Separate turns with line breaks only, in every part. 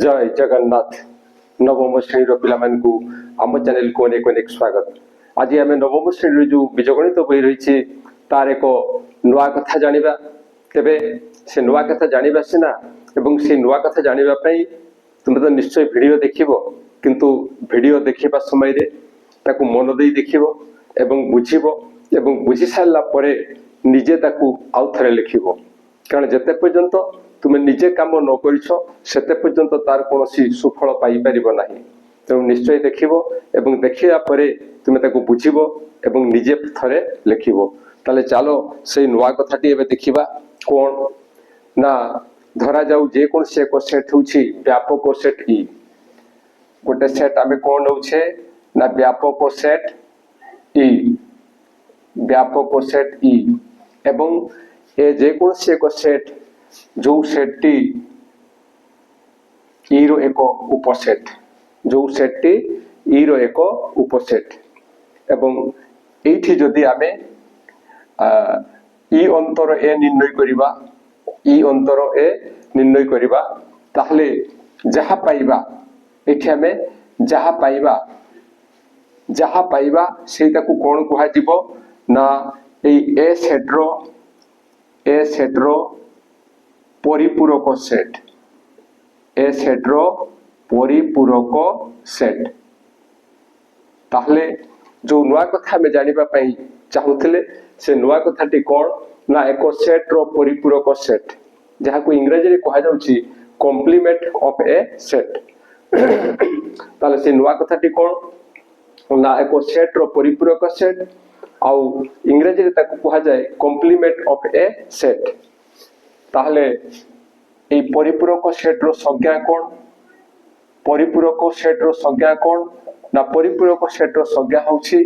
जय जगन्नाथ नवम श्रेणी पिला आम चैनल को अनेक स्वागत। आज आम नवम श्रेणी जो बीजगणित बही रही तार एक नुआ कथा जानिबा। तेबे से नुआ कथा जानिबा सिना एवं से नुआ कथा जानिबा पई तुम तो निश्चय वीडियो देखिबो, किंतु वीडियो देखिबा समय रे ताकू मन देई देखिबो एवं बुझिबो एवं बुझी सारला परे निजे ताकू आउ थरे लिखिबो। कारण जेते पर्यंत तुम निजे काम न करिछो सेते पर्यंत तार कोनोसी सुफल पाई परिबो नाही। तेणु निश्चय देखिबो एवं देखिया परे तुम ताकू बुझिबो एवं निजे थरे लिखिबो। ताले चलो से नुआ कथाटी एबे देखिबा। कोन ना धरा जाऊ जे कोन से को सेट होछि व्यापक सेट ई। गोटे सेट आमे कोन होछे ना व्यापक सेट ई, व्यापक सेट ई एवं ए जे कोन से को सेट जो सेट टी ई रो एक उपसेट, जो सेट टी ई रो एक उपसेट एवं एठी जदि आमे ई अंतर ए निर्णय करिबा, ई अंतर ए निर्णय करिबा ताहले जहा पाइबा एठी आमे जहा पाइबा सेटा को कोन कुहा जिवो ना ए सेट रो परिपूरक सेट, ए सेट रो परिपूरक सेट। ताहले जो नुआ कथा में जानिबा पई चाहुथिले से नुआ कथाटी कोन ना एक सेट रो परिपूरक सेट, जहा को इंग्रजी रे कहा जाउची कॉम्प्लीमेंट ऑफ ए सेट। ताले से नुआ कथाटी कोन ना एक सेट रो परिपूरक सेट आउ इंग्रजी रे ताको कहा जाय कॉम्प्लीमेंट ऑफ ए सेट। ताहले ए परिपूरक सेट रो संज्ञा कोन, परिपूरक सेट रो संज्ञा कोन ना परिपूरक सेट रो संज्ञा होछि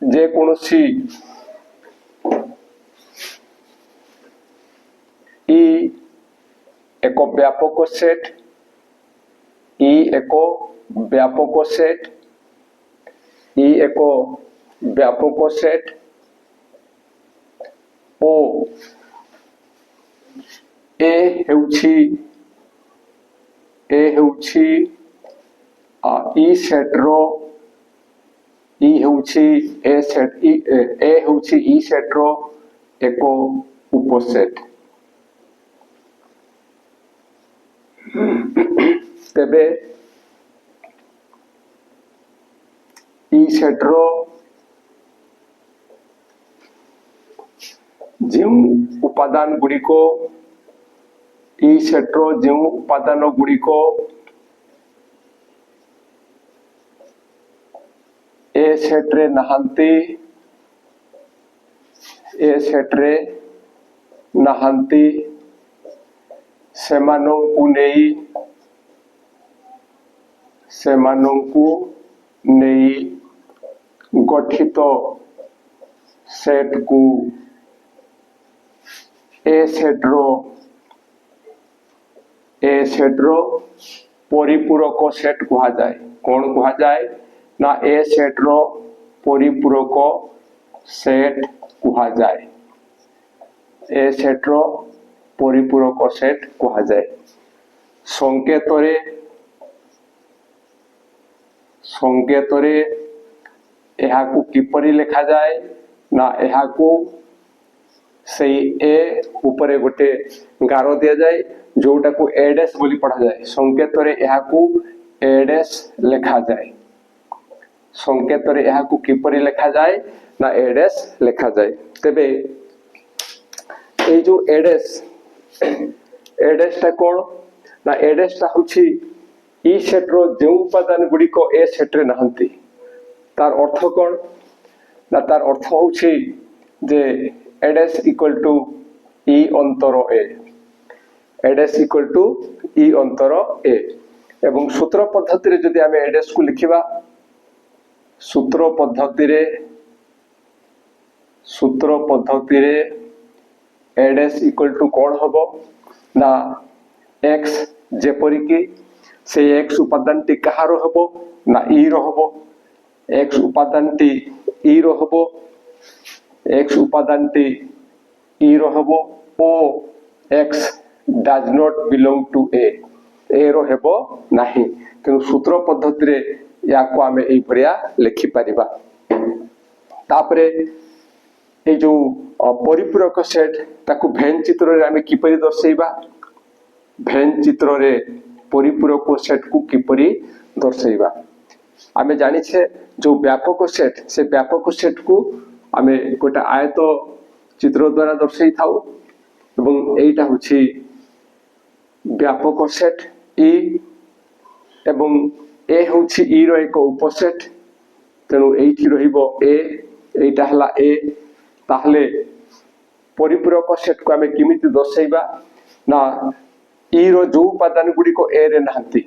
जे कोनोसी ई एक व्यापक सेट, ई एक व्यापक सेट, ई एक व्यापक सेट ओ ए हेउछि ई सेट रो ई हेउछि ए सेट ए हेउछि ई सेट रो एक उपसेट। तेबे ई सेट रो जो उपादान गुड़िको, ई सेट रो जो उपादान गुड़िको ए सेट रे नहांती, ए सेट रे नहांती सेमानंकु नेई गठित सेट को ए सेट रो परिपूरक सेट कहा जाए। कौन कहा जाए ना ए सेट रो परिपूरक सेट कहा जाए, ए सेट रो परिपूरक सेट कहा जाए। संकेतरे एहा को किपरि लिखा जाए ना एहा को से ए ऊपर गोटे गारो दिया जाए जोटा को एडेस बोली पढ़ा जाए। संकेतरे एहा को एडेस लिखा जाए, संकेतरे एहा को किपरि लिखा जाए ना एडेस लिखा जाए। तेबे ए जो एडेस टा कोन ना एडेस टा होछि ई सेट रो जो उपादान गुडी को ए सेट रे नहंती। तार अर्थ कोन ना तार अर्थ होछि जे एडेस इक्वल टू ई अंतर ए, एडेस इक्वल टू ई अंतर ए। एवं सूत्र पद्धति रे जदि आमे एडेस को लिखिबा, सूत्र पद्धति रे एडेस इक्वल टू कोन हबो ना एक्स, जेपरि कि से एक्स उपादान टी कहारो हबो ना ई रो हबो, एक्स उपादान टी ई रो हबो, एक्स उपादान टी ई रो हबो ओ x does not belong to a रो हेबो नाही किंतु सूत्र पद्धति रे या को आमे एई भरिया लिखि परिबा तापरे ए जो परिपूरक सेट ताकू भेन चित्र रे आमे किपरि दर्शैबा भेन चित्र रे परिपूरक सेट को किपरि दर्शैबा आमे जानि छे जो व्यापक सेट से व्यापक सेट को आमे गोटा आयत चित्र द्वारा दर्शै थाउ एवं एटा होछि व्यापक सेट ई एवं ए होछि ई रो एक उपसेट तेनु एठी रहिबो ए एटा हला ए ताहले परिपूरक सेट को आमे किमिति दर्शैबा ना ई रो जो उपादान गुडी को ए रे नाहंती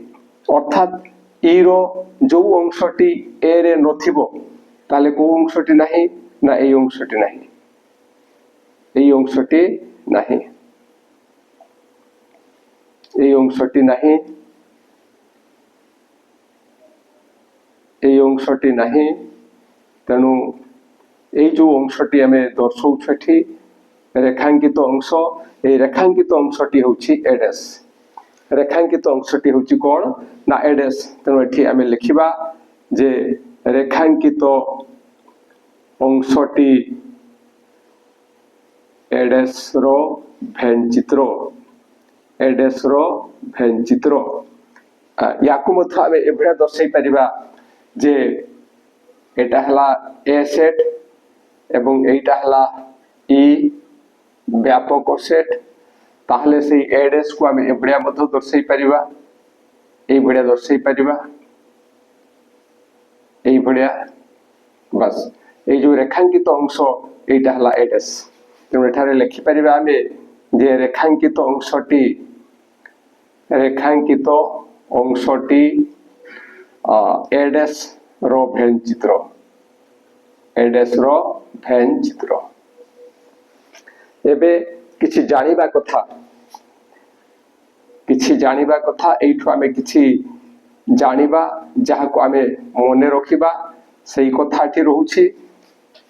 अर्थात ई रो जो अंशटी ए रे नथिबो ताले को अंशटी नाही ना ए अंशटी नाही এই অংশটি নাহি এই অংশটি নাহি এই অংশটি নাহি তেনু এই যে অংশটি আমি দর্শাউছু এটি রেখাঙ্কিত অংশ এই রেখাঙ্কিত অংশটি হচ্ছে এডেস রেখাঙ্কিত অংশটি হচ্ছে কোন না এডেস তেনু এটি আমি লিখিবা যে রেখাঙ্কিত অংশটি एडेस रो भेन चित्र एडेस रो भेन चित्र याकु मथ आमे एभरा दर्शाई परिबा जे एटा हला ए सेट एवं एटा हला ई व्यापक सेट ताहले से एडेस को आमे एभरा मथ दर्शाई परिबा एई भडिया दर्शाई परिबा एई भडिया बस एई जो रेखांकित अंश एटा हला एडेस तेणु एठारे लिखि परिबा आमे जे रेखांकित अंशटी एडेस रो भेन चित्र एडेस रो भेन चित्र एबे किछि जानिबा कथा एठु आमे किछि जानिबा जहा को आमे मने रखिबा सेही कथाटी रहउछि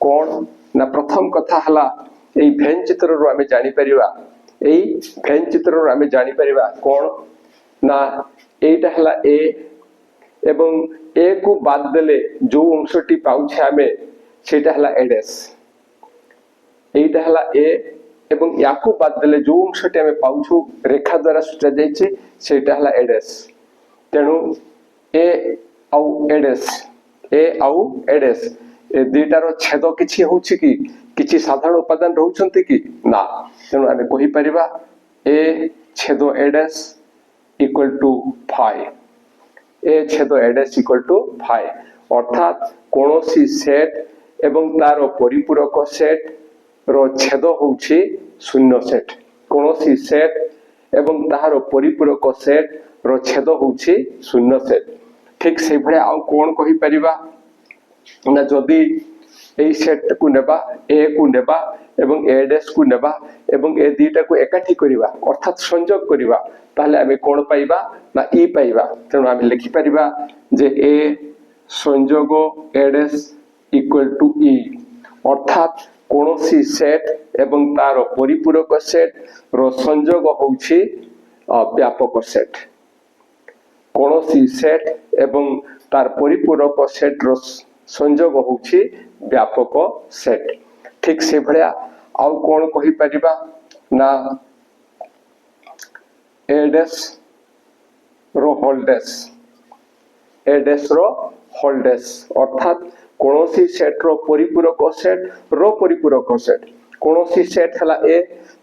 कोन ना प्रथम कथा हला এই ভেন চিত্রରୁ ଆମେ জানি परिबा এই ভেন চিত্রରୁ ଆମେ জানি परिबा কোন না এইটা হলা এ এবং এ को বাদ দেলে जो অংশটি পাউছে ଆମେ সেটা হলা এডেস এইটা হলা এ এবং ইয়াকু বাদ দেলে जो অংশটি ଆମେ পাউছু রেখা দ্বারা সূচা যাইছে সেটা হলা এডেস তেণু এ আউ এডেস ए दुईटार छेद किछि होछि कि किछि साधारण उपादान रहउछन्ति कि ना तेणु आमे कहि परिबा ए छेद एडेस इक्वल टू फाई ए छेद एडेस इक्वल टू फाई अर्थात कोनोसी सेट एवं तार परिपूरक सेट रो छेद होछि शून्य सेट कोनोसी सेट एवं तार परिपूरक सेट रो छेद होछि शून्य सेट ठीक से भले आ कोन कहि परिबा ना जदि এই সেট को नेबा ए को नेबा एवं एडेस को नेबा एवं ए दुईटा को एकाठी करिबा अर्थात संयोग करिबा ताहले आमे कोन पाइबा ना ई पाइबा तेणु आमे लिखि परिबा जे ए संयोग एडेस इक्वल टू ई अर्थात कोनोसी सेट एवं तार परिपूरक सेट रो संयोग होउछि व्यापक सेट कोनोसी सेट एवं तार परिपूरक सेट रो संयोग होउछि व्यापक सेट ठीक से भलिया आउ कोन कहि परिबा ना एडेस रो होल्डेस अर्थात कोनोसी सेट रो परिपूरक सेट कोनोसी सेट हला ए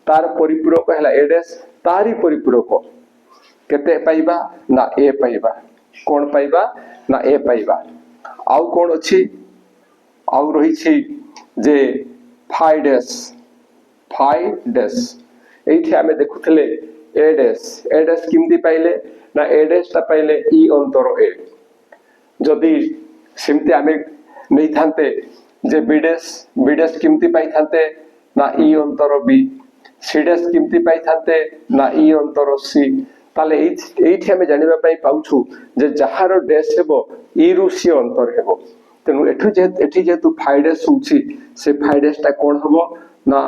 तार परिपूरक हला एडेस तारी परिपूरक केते पाइबा ना ए पाइबा कोन पाइबा ना ए पाइबा आउ कोन अछि आउ रही छी जे फाइडेस एठी हमें देखुथले एडेस किमती पाइले ना एडेस ता पाइले ई अंतर ए जदी सिमती हमें नहीं थांते जे बीडेस किमती पाई थांते ना ई अंतर बी सीडेस किमती पाई थांते ना ई अंतर सी ताले एठी हमें जानिबा पाई पाउछु जे जहार डेस हेबो ई रु सी अंतर हेबो तेणु एठी जेतु फाइडेस होछि से फाइडेस ता कोन हबो ना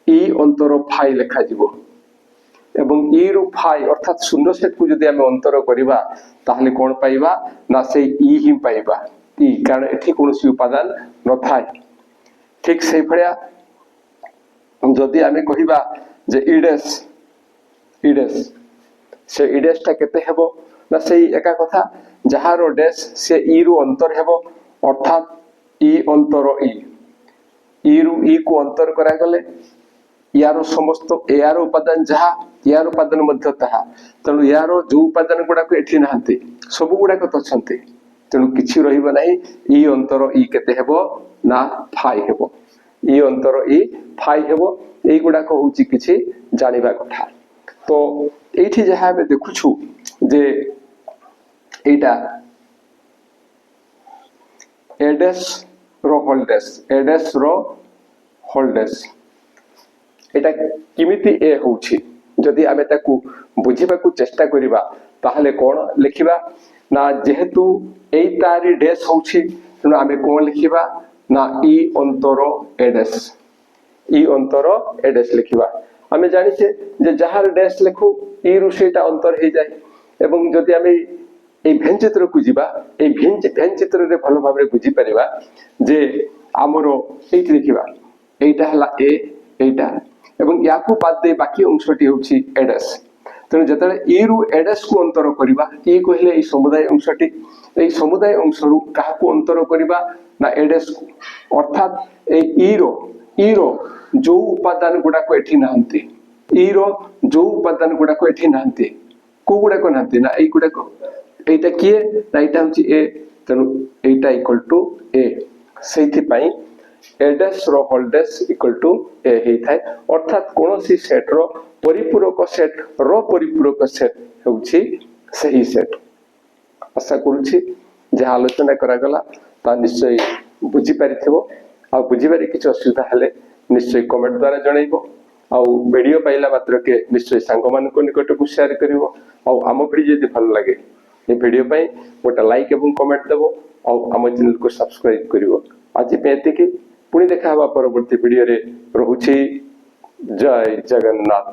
ई अंतर फाई लेखा जिवो एवं ई रु फाई अर्थात शून्य सेट को जदि आमे अंतर करिबा ताहले कोन पाइबा ना से ई ही पाइबा ई कारण एठी कोनोसी उपादान न थाय ठीक सेहि भलिया जदि आमे कहिबा जे इडेस से इडेस ता केते हेबो ना सेही एका कथा जहारो डैश से ई रु अंतर हेबो अर्थात ई अंतर ई रु ई को अंतर करा गले यारो समस्त यार उपादान जहा यार उपादान मध्य ताहा तेणु यार जो उपादान गुड़ा को एठी नाहंती सब गुड़ा को तछंती तेणु किछि रहिबो नाही ई अंतर ई केते हेबो ना फाई हेबो ई अंतर ई फाई हेबो एई गुड़ा को होची किछि जानिबा कथा तो एठी जहा हम देखुछु जे एटा एडेस रो होल्डेस एटा किमिति ए होउछि जदि आमे ताकू बुझिबा को चेष्टा करिबा ताहले कोन लिखिबा ना जेहेतु एई तारी डैश होउछि तनो आमे कोन लिखिबा ना ई अंतर एडेस लिखिबा आमे जानिछे जे जहार डैश लेखु ई रु सेटा अंतर हे जाय एवं जदि आमे এই ভেন চিত্র কু যা এই ভেন চিত্রে ভালো ভাবে বুঝি পারিবা যে আমার এইটি দেখিবা এইটা হলা এ এইটা এবং ইয়াকু বাদ দিয়ে বাকি অংশটি হচ্ছে এডেস তেমন যেতবে ই রু এডেস কু অন্তর করিবা ই কহিলে এই সমুদায় অংশরু কাহাকু অন্তর করিবা না এডেস কু অর্থাৎ এই ই রো जो उपादान गुड़ाक एठी नाहंती इ रो जो उपादान गुड़ाक एठी नाहंती को गुड़ाक नाहंती ना एई गुड़ाक एटा किए ना एटा होची ए तनु एटा इक्वल टू ए सेथि पई एडेस रो होल्डेस इक्वल टू ए हेई थाय अर्थात कोनोसी सेट रो परिपूरक सेट होची सही सेट आशा करूची जे आलोचना करा गला ता निश्चय बुझी पारिथिबो आ बुझी बारे किछ असुविधा हले निश्चय कमेंट द्वारा जणाइबो आ वीडियो पाइला मात्र के निश्चय सांग मान को निकट को शेयर करिवो आ आम वीडियो जदि भल लागे ये वीडियो पई गोटा लाइक एवं कमेंट देबो आ आम चैनल को सब्सक्राइब करिवो आज पे एतिकी पुणी देखा हवा परवर्ती वीडियो रे रहुछि जय जगन्नाथ।